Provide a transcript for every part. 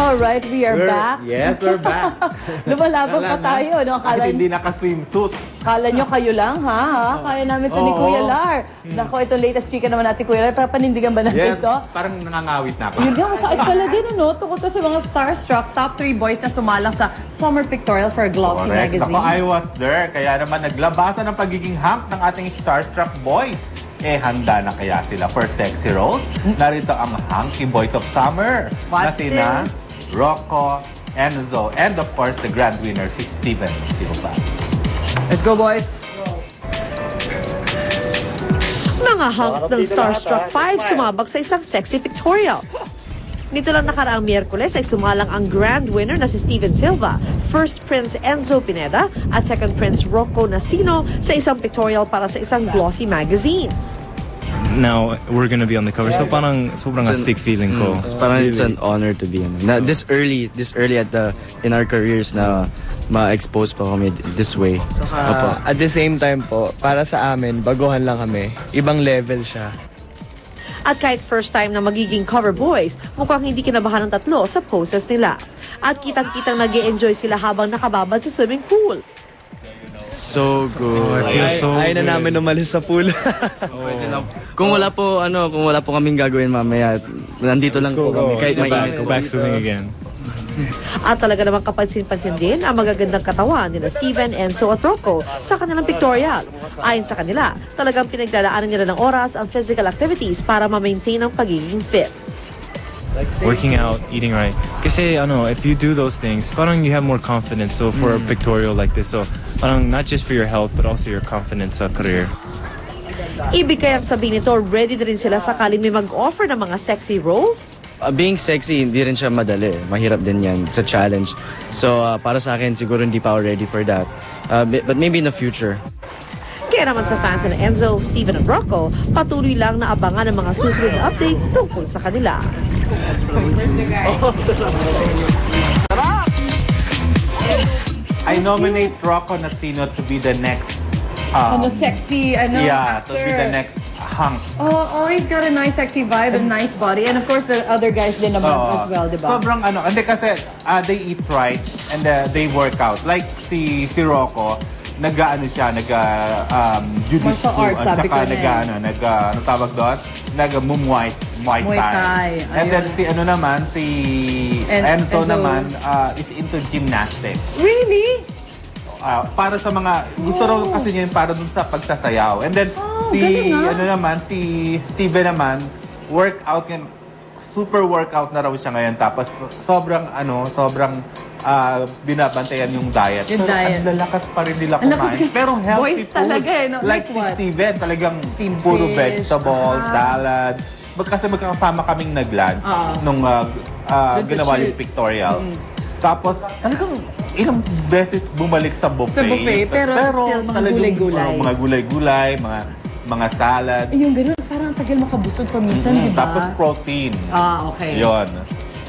Alright, we are back. Yes, we're back. Lumalabog pa tayo, no? Bakit hindi naka-swimsuit? Kala nyo kayo lang, ha? Kaya namin ito ni Kuya Lar. Nako, itong latest chika naman natin, Kuya Lar. Papanindigan ba natin ito? Parang nangangawit na ako. Yun nga, masakit pala din, no? Tungkol to sa mga starstruck, top 3 boys na sumalang sa Summer Pictorial for Glossy Magazine. Ako, I was there. Kaya naman naglabasan ng pagiging hunk ng ating starstruck boys. Handa na kaya sila for sexy roles? Narito ang hunky boys of summer. Watch na sina Rocco, Enzo, and of course, the grand winner, si Steven Silva. Let's go, boys! Mga hunk ng Starstruck 5 sumabak sa isang sexy pictorial. Nito lang nakaraang Miyerkules ay sumalang ang grand winner na si Steven Silva, first Prince Enzo Pineda at second Prince Rocco Nacino sa isang pictorial para sa isang glossy magazine. Now we're gonna be on the cover, so parang sobrang astig feeling ko. Parang it's an honor to be na this early at in our careers na ma-expose pa kami this way. At the same time po, para sa amin, baguhan lang kami. Ibang level siya. At kahit first time na magiging cover boys, mukhang hindi kinabahan ng tatlo sa poses nila. At kitang-kitang nag-e-enjoy sila habang nakababad sa swimming pool. So good. I feel so Ayaw na namin umalis sa pool. Kung wala po kaming gagawin mamaya, nandito lang po kami kahit mainit. Go back swimming again. At talaga namang kapansin-pansin din ang magagandang katawan nila Steven, Enzo at Rocco sa kanilang pictorial. Ayon sa kanila, talagang pinaglalaanan nila ng oras ang physical activities para ma-maintain ang pagiging fit. Working out, eating right. Kasi if you do those things, parang you have more confidence. So for a pictorial like this, so parang not just for your health but also your confidence sa career. Ibig kayang sabihin nito, ready na rin sila sakaling may mag-offer ng mga sexy roles? Being sexy, hindi rin siya madali. Mahirap din yan sa challenge. So para sa akin, siguro hindi pa ako ready for that. But maybe in the future. Kaya naman sa fans na Enzo, Steven at Rocco, patuloy lang na abangan ang mga susunod na updates tungkol sa kanila. I nominate Rocco Nacino to be the next sexy, yeah, actor. to be the next hunk. He's got a nice sexy vibe and nice body. And of course, the other guys din naman as well, di ba? Sobrang hindi kasi they eat right and they work out. Like si Rocco, jiu-jitsu Martial arts, at sabi saka ko na ano tawag doon? Muay Thai. And then si Enzo naman is into gymnastics. Really? Para sa mga gusto raw kasi niya para dun sa pagsasayaw. And then si Steven naman workout yan, super workout na raw siya ngayon tapos sobrang binabantayan yung diet. Pero ang lalakas pa rin nila kumain. Pero healthy boys food. talaga no? Like si Steven, talagang puro vegetables, salad. Kasi magkakasama kaming nag-lunch nung ginawa yung pictorial. Tapos talagang ilang beses bumalik sa buffet. Pero still mga gulay-gulay. Mga gulay-gulay, mga salad. Yung ganun, parang tagal makabusog pa minsan, di ba? Tapos protein. Okay. Yon.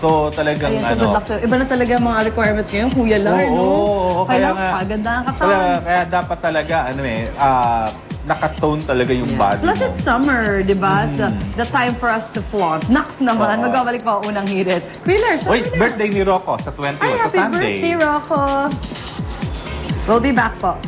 So talagang iba na talaga mga requirements ngayon, Kuya Lar, no? Kaya nga, paganda ang katawan. Kaya dapat talaga, nakatone talaga yung body. Plus it's summer, di ba? The time for us to flaunt. Naks naman, magbabalik pa ang unang hirit. Kuya Lar, birthday ni Rocco sa 21, sa Sunday. Happy birthday, Rocco! We'll be back po.